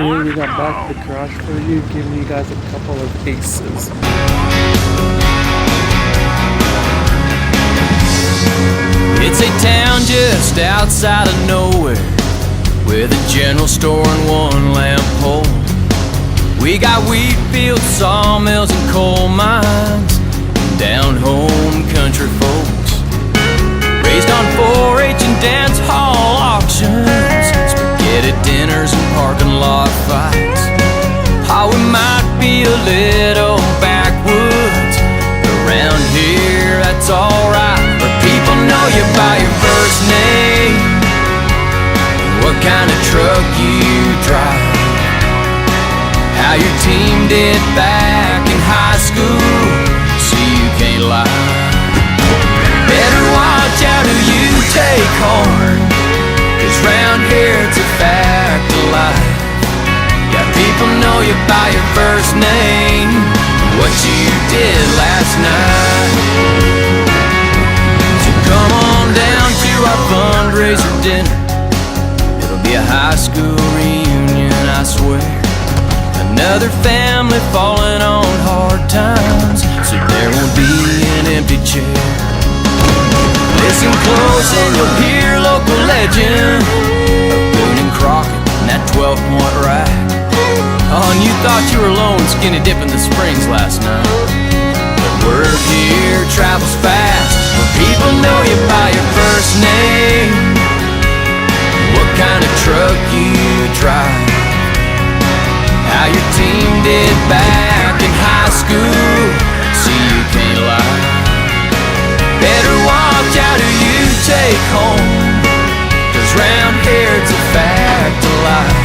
Here we got back to the garage for you, giving you guys a couple of aces. It's a town just outside of nowhere, with a general store and one lamp pole. We got wheat fields, sawmills, and coal mines, and down-home country folks. Raised on 4-H and dance hall auctions, spaghetti dinners and parking lot fights. Oh, we might be a little backwoods, but around here that's alright, where people know you by your first name, what kind of truck you drive, how your team did back in high school, so you can't lie. Better watch out who you take home, 'cause round here it's a fact of life. Yeah, people know you by your first name, what you did last night. So come on down to our fundraiser dinner. It'll be a high school reunion, I swear. Another family falling on hard times, so there won't be an empty chair. Listen close and you'll hear local legend of Boone and Crockett and that 12-point rack. Oh, and you thought you were alone skinny dipping the springs last night, but word here travels fast, where people know you by your first name, what kind of truck you drive, how your team did back in high school, so you can't lie. Better watch out who you take home, 'cause round here it's a fact of life.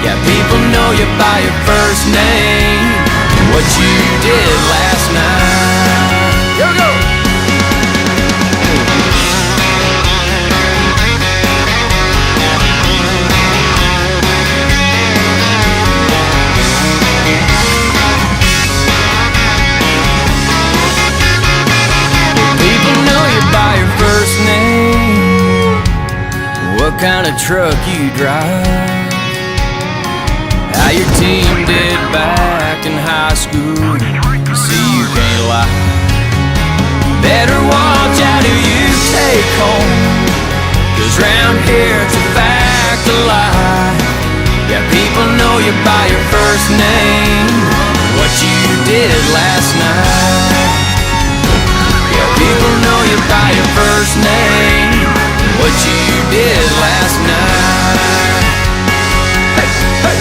Yeah, people know you by your first name, what you did last night. Here we go! What kind of truck you drive, how your team did back in high school, see you can't lie. Better watch out who you take home, 'cause round here it's a fact of life. Yeah, people know you by your first name, what you did last night. Yeah, people know you by your first name, what you did last night. Hey, hey.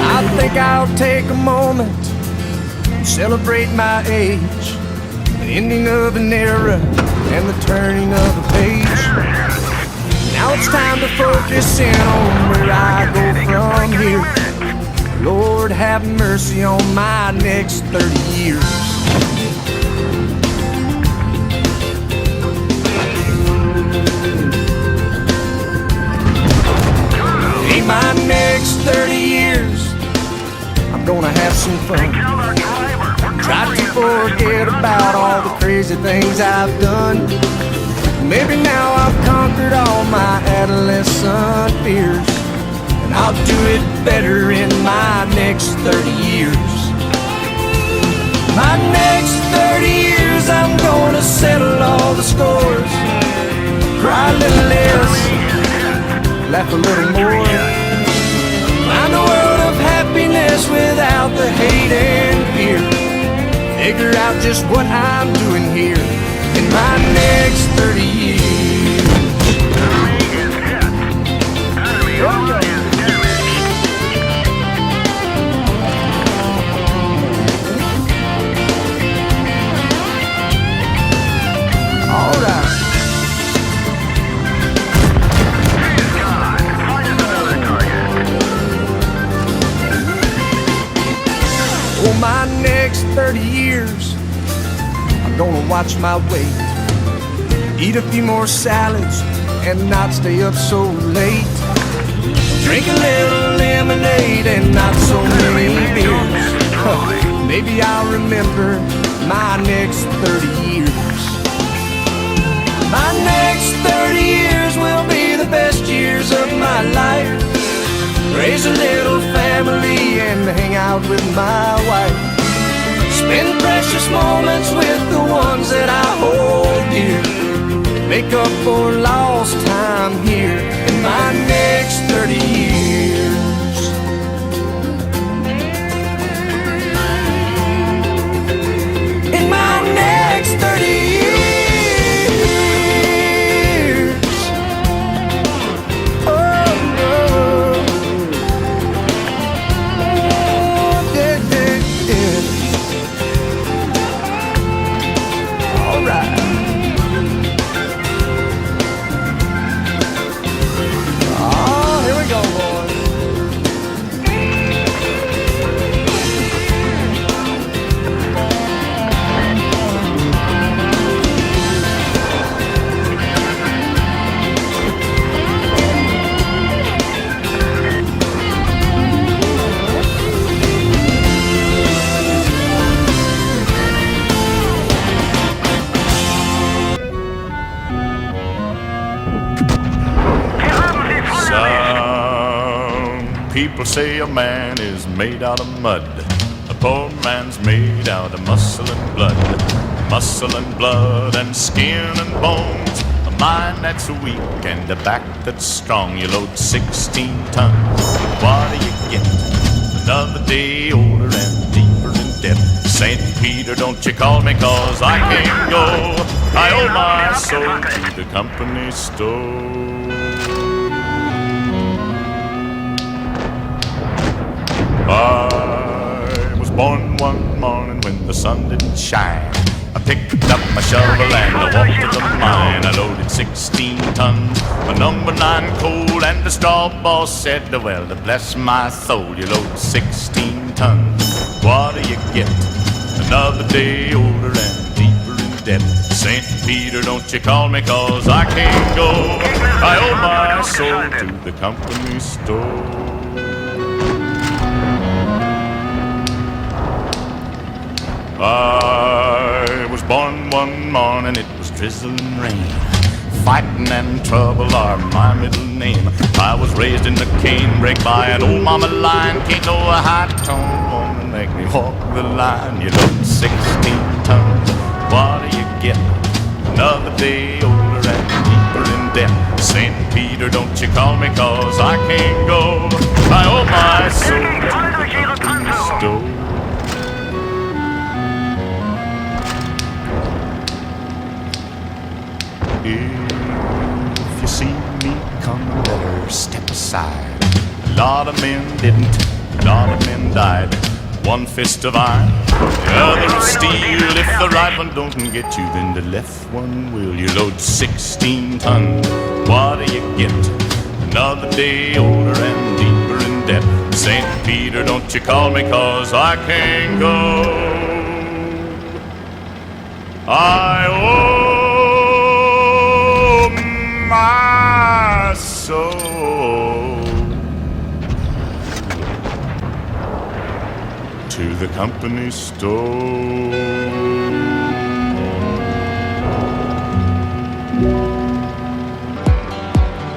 I think I'll take a moment to celebrate my age, the ending of an era and the turning of a page. Now it's time to focus in on where I go from here. Lord, have mercy on my next 30 years. In my next 30 years, I'm gonna have some fun. Try to forget about all the crazy things I've done. Maybe now I've conquered all my adolescent fears, and I'll do it better in my next 30 years. My next 30 years, I'm gonna settle all the scores, cry a little less, laugh a little more, find a world of happiness without the hate and fear, figure out just what I'm doing here in my next 30 years. All right. For my next 30 years, I'm gonna watch my weight, eat a few more salads, and not stay up so late. Drink a little lemonade and not so many maybe I'll remember my next 30 years. My next 30 years will be the best years of my life. Raise a little family and hang out with my wife. Spend precious moments with the ones that I hold dear. Make up for lost time here in my next 30 years. In my next 30 years. People say a man is made out of mud. A poor man's made out of muscle and blood. Muscle and blood and skin and bones. A mind that's weak and a back that's strong. You load 16 tons. What do you get? Another day older and deeper in debt. St. Peter, don't you call me, 'cause I can't go. I owe my soul to the company store. I was born one morning when the sun didn't shine. I picked up my shovel and I walked to the mine. I loaded 16 tons, a number 9 coal, and the straw boss said, well, to bless my soul, you load 16 tons. What do you get? Another day older and deeper in debt. St. Peter, don't you call me, 'cause I can't go. I owe my soul to the company store. I was born one morning, it was drizzling rain. Fighting and trouble are my middle name. I was raised in the canebrake by an old mama line. Can't know a high-tone woman make me walk the line. You load 16 tons, what do you get? Another day older and deeper in debt. St. Peter, don't you call me, 'cause I can't go. I owe my soul to the company store. If you see me coming, better step aside. A lot of men didn't, a lot of men died. One fist of iron, the other of steel. If the right one don't get you, then the left one will. You load 16 tons, what do you get? Another day older and deeper in debt. St. Peter, don't you call me, 'cause I can't go. I owe my soul to the company store.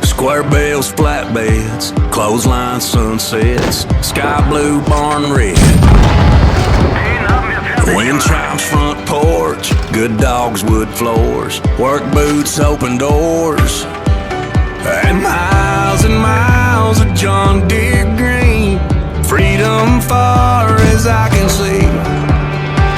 Square bales, flatbeds, clothesline sunsets, sky blue barn red. Wind chimes front porch, good dogs, wood floors, work boots, open doors, and miles of John Deere green. Freedom far as I can see.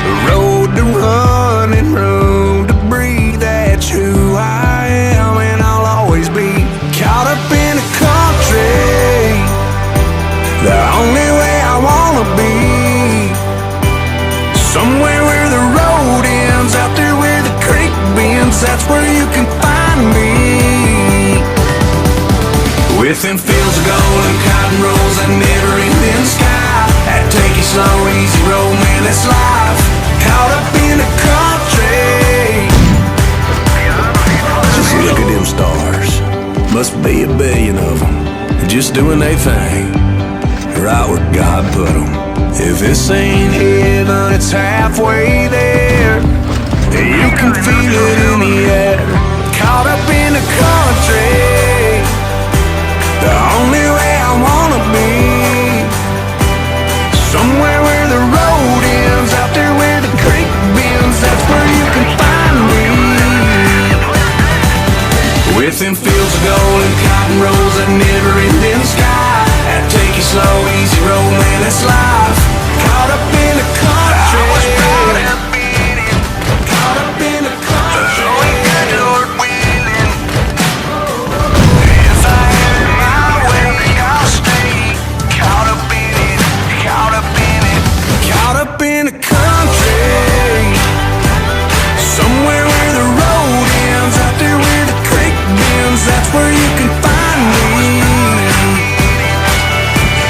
The road to run and room to breathe. That's who I am and I'll always be. Caught up in a country, the only way I wanna be. Somewhere where the road ends, out there where the creek bends, that's where you can find me. Within fields of gold and cotton rolls that never-ending sky. That take it slow, easy road, man, that's life. Caught up in the country. Just look at them stars. Must be a billion of them, just doing their thing, right where God put them. If this ain't heaven, it's halfway there. You can feel it in the air. Caught up in the country, the only way I wanna be. Somewhere where the road ends, out there where the creek bends, that's where you can find me. Within fields of gold and cotton rows, that never-ending sky. Take it slow, easy road, man, it's life. Caught up in the country, I was proud of being it. Caught up in the country, only good Lord willing. If I had it my way, I'll stay. Caught up in it, caught up in it. Caught up in the country, somewhere where the road ends, out there where the creek bends, that's where you can find me.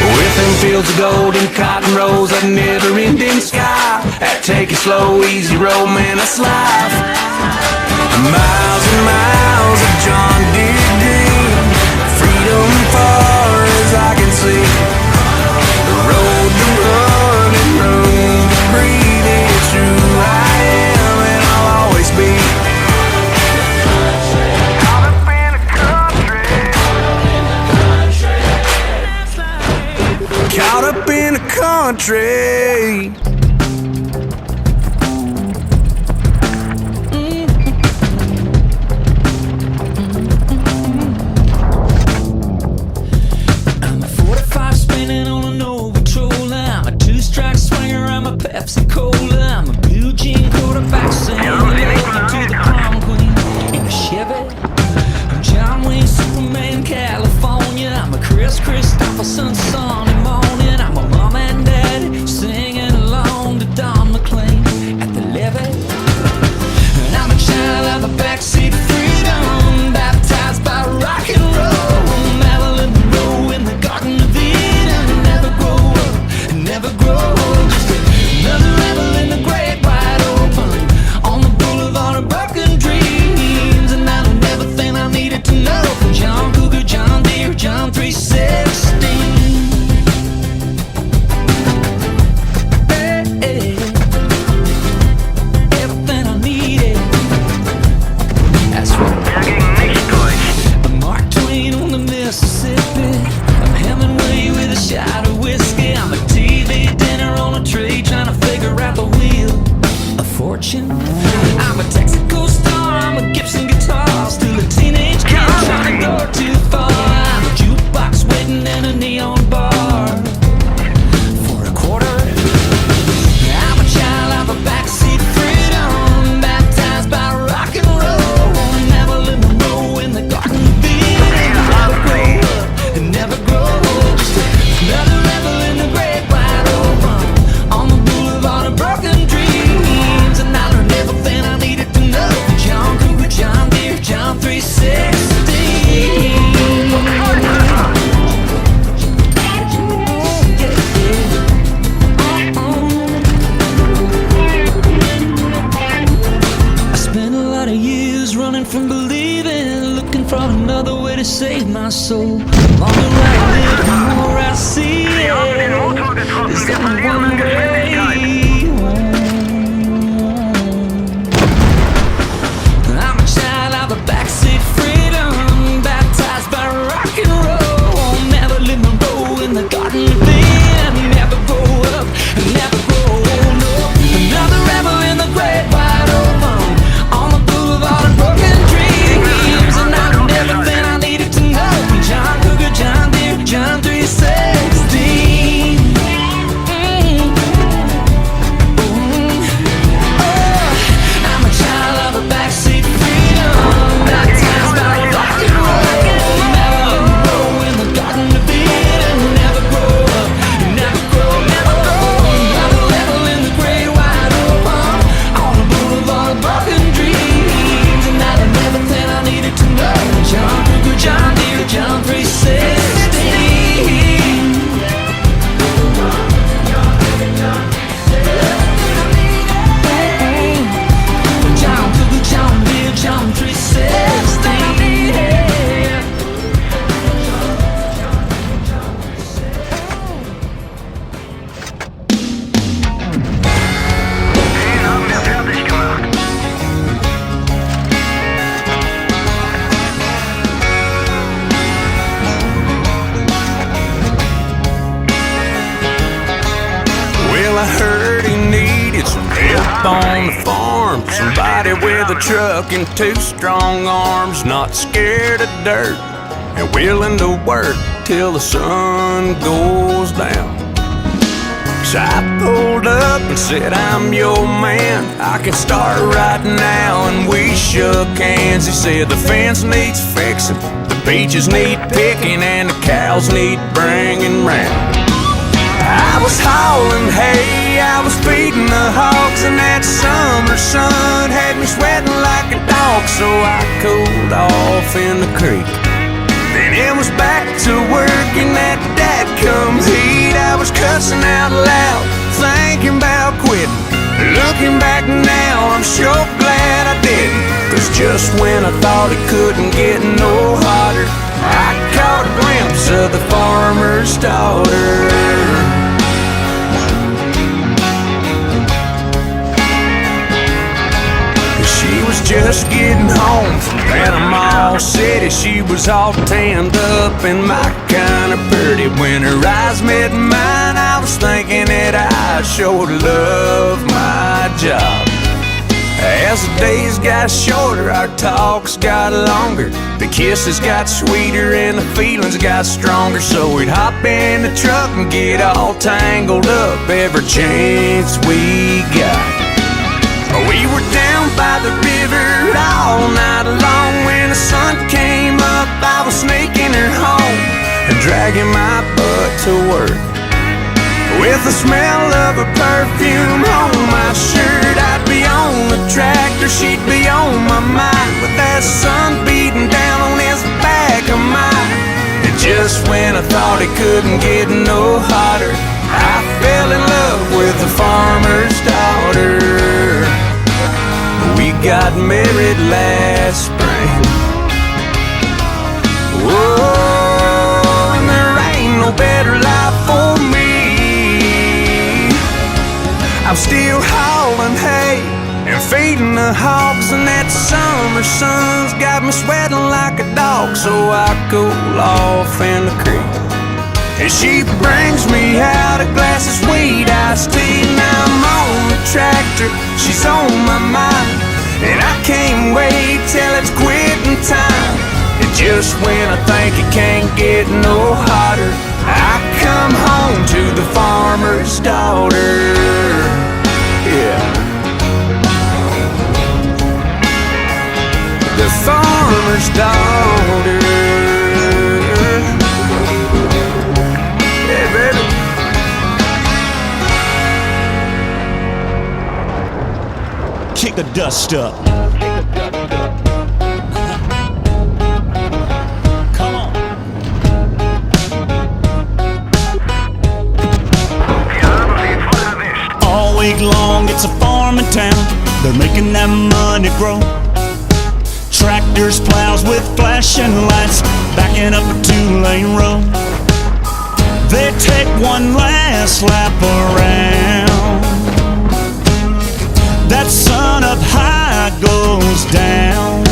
Within fields of gold and cotton rows, a never-ending sky. That take it slow, easy road, man, that's life. Miles and miles of John Deere green, freedom far as I can see. The road to run and room to breathe, it's who I am and I'll always be. Caught up in the country, caught up in the country. I'm a 45 spinning on an old patrol. I'm a two-strike swinger, I'm a Pepsi Cola. I'm a blue jean quarterback saying hello to the prom queen in a Chevy. I'm John Wayne Superman, California. I'm a Chris Christopherson Sunday morning. I'm a mom and dad singing along to Don McLean at the levee. And I'm a child of the backseat of freedom, baptized by rock and roll. Marilyn Monroe in the Garden of Eden. Never grow up, never grow old. Just another rebel in the great wide open, on the boulevard of broken dreams. And I learned everything I needed to know from John Cougar, John Deere, John 316. Everything I needed. That's right. I'm Mark Twain on the Mississippi. I'm Hemingway with a shot of whiskey. I'm a TV dinner on a tray, trying to figure out the wheel of fortune. I'm a Texaco star, I'm a Gibson guitar, still a teenage kid trying to go too far. I'm a jukebox waiting in a neon bar for a quarter. I'm a child of a backseat freedom, baptized by rock and roll. Marilyn Monroe in the Garden of Eden. Never grow up and never grow old. Just another rebel in the great wide open, on the boulevard of broken dreams. And I learned everything I needed to know from John Cougar, John Deere, John 316. I spent a lot of years running from believing, looking for another way to save my soul. The longer I live, the more I see it. There's only one way home. I'm a child of the backseat freedom, baptized by rock and roll. Marilyn Monroe in the Garden of Eden. Never grow up, never grow old. No. Another rebel in the great wide open, on the boulevard of broken dreams. And I learned everything I needed to know from John Cougar, John Deere, John 316. I'm a child of a backseat freedom, baptized by rock and roll. Marilyn Monroe in the Garden of Eden. Never grow up, I heard he needed some help on the farm. Somebody with a truck and two strong arms, not scared of dirt and willing to work till the sun goes down. So I pulled up and said, I'm your man, I can start right now. And we shook hands. He said the fence needs fixing, the peaches need picking, and the cows need bringing round. I was hauling hay, I was feeding the hogs, and that summer sun had me sweating like a dog. So I cooled off in the creek. Then it was back to work in that dadcomes heat. I was cussing out loud, thinking about quitting. Looking back now, I'm sure glad I didn't. Cause just when I thought it couldn't get no hotter, I caught a glimpse of the farmer's daughter. She was just getting home from Panama City. She was all tanned up and my kind of pretty. When her eyes met mine, I was thinking that I sure love my job. As the days got shorter, our talks got longer. The kisses got sweeter and the feelings got stronger. So we'd hop in the truck and get all tangled up every chance we got. We were down by the river all night long. When the sun came up, I was sneaking her home and dragging my butt to work. With the smell of her perfume on my shirt, I'd be on the tractor, she'd be on my mind, with that sun beating down on this back of mine. And just when I thought it couldn't get no hotter, I fell in love with the farmer's daughter. We got married last spring. Whoa, and there ain't no better life for me. I'm still hauling hay and feeding the hogs, and that summer sun's got me sweating like a dog. So I cool off in the creek, and she brings me out a glass of sweet iced tea. Now I'm on the tractor, she's on my mind, and I can't wait till it's quitting time. And just when I think it can't get no hotter, I come home to the farmer's daughter. Yeah, the farmer's daughter. Yeah, baby. Kick the dust up. Come on. All week long, it's a farming town. They're making that money grow. Tractors, plows with flashing lights, backing up a two-lane road. They take one last lap around. That sun up high goes down,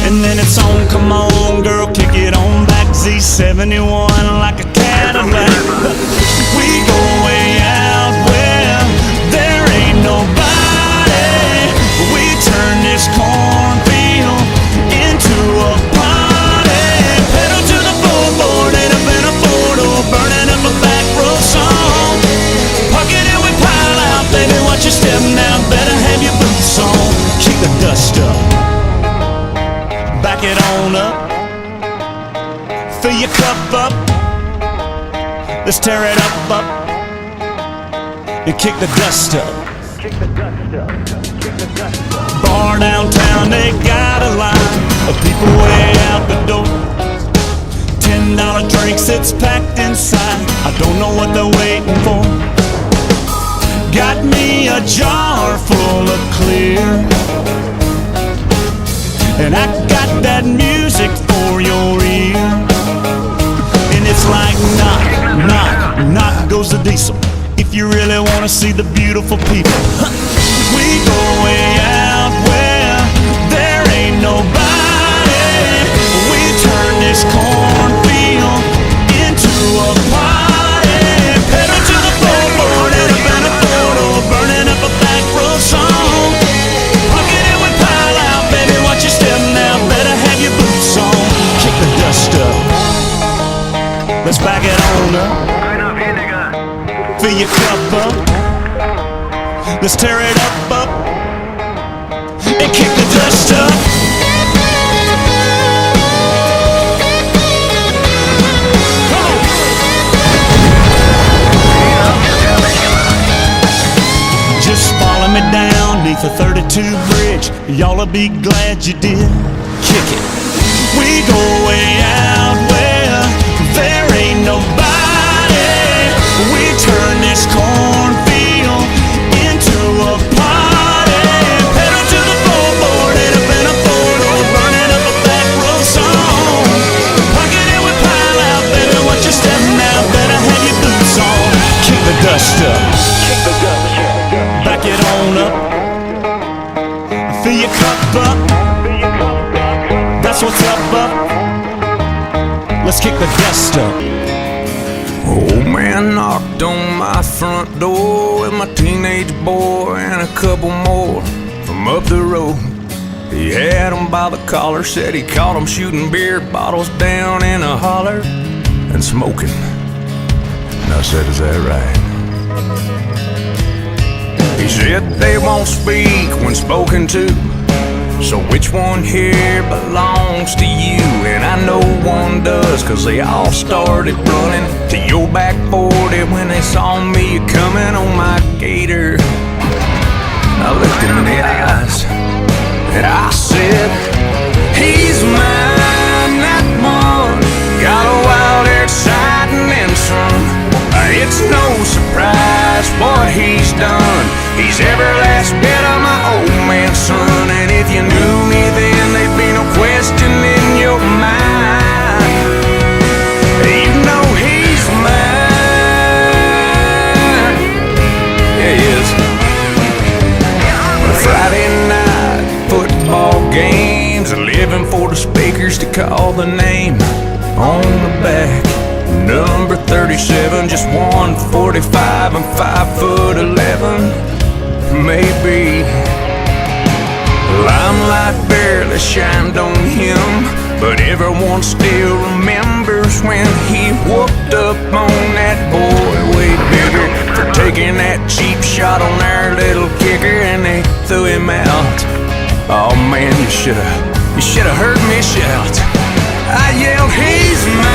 and then it's on, come on girl, kick it on back. Z71 like a Cadillac. We go way out where there ain't nobody. We turn this cornfield into a party. Pedal to the floorboard, ain't up in a photo, burning up a back road song. Park it and we pile out, baby, watch your step now, better have your boots on. Kick the dust up, back it on up, fill your cup up, let's tear it up, and kick the dust up. Bar downtown, they got a line of people way out the door. $10 drinks, it's packed inside, I don't know what they're waiting for. Got me a jar full of clear, and I got that music for your ear. And it's like knock, knock, knock goes the diesel, if you really wanna see the beautiful people. We go way out where there ain't nobody. We turn this cornfield into a party. Pedal to the floorboard. fill your cup up. Let's tear it up, and kick the dust up. Just follow me down neath the 32 bridge. Y'all'll be glad you did. Kick it. We go way out where there ain't nobody. We turn this cornfield into a party. Pedal to the floorboard, head up in a four-door, burning up a back row song. Pocket it with pile out, baby, watch your step now. Better have your boots on. Kick the dust up. Back it on up. Fill your cup up. That's what's up. Let's kick the dust up. Old man knocked on my front door with my teenage boy and a couple more from up the road. He had him by the collar, said he caught him shooting beer bottles down in a holler and smoking. And I said, is that right? He said they won't speak when spoken to, so which one here belongs to you? And I know one does, cause they all started running to your back 40 when they saw me coming on my gator. I looked him in the eyes and I said, he's mine, that one. Got a wild, exciting and some. It's no surprise what he's done. He's every last bit of my old man's son. And if you knew me then, there'd be no question in your mind. You know he's mine. Yeah, he is. Friday night football games, living for the speakers to call the name on the back. Number 37, just 145 and 5'11", maybe. Limelight barely shined on him, but everyone still remembers when he whooped up on that boy way bigger for taking that cheap shot on our little kicker, and they threw him out. Oh man, you should've heard me shout. I yelled, he's mine.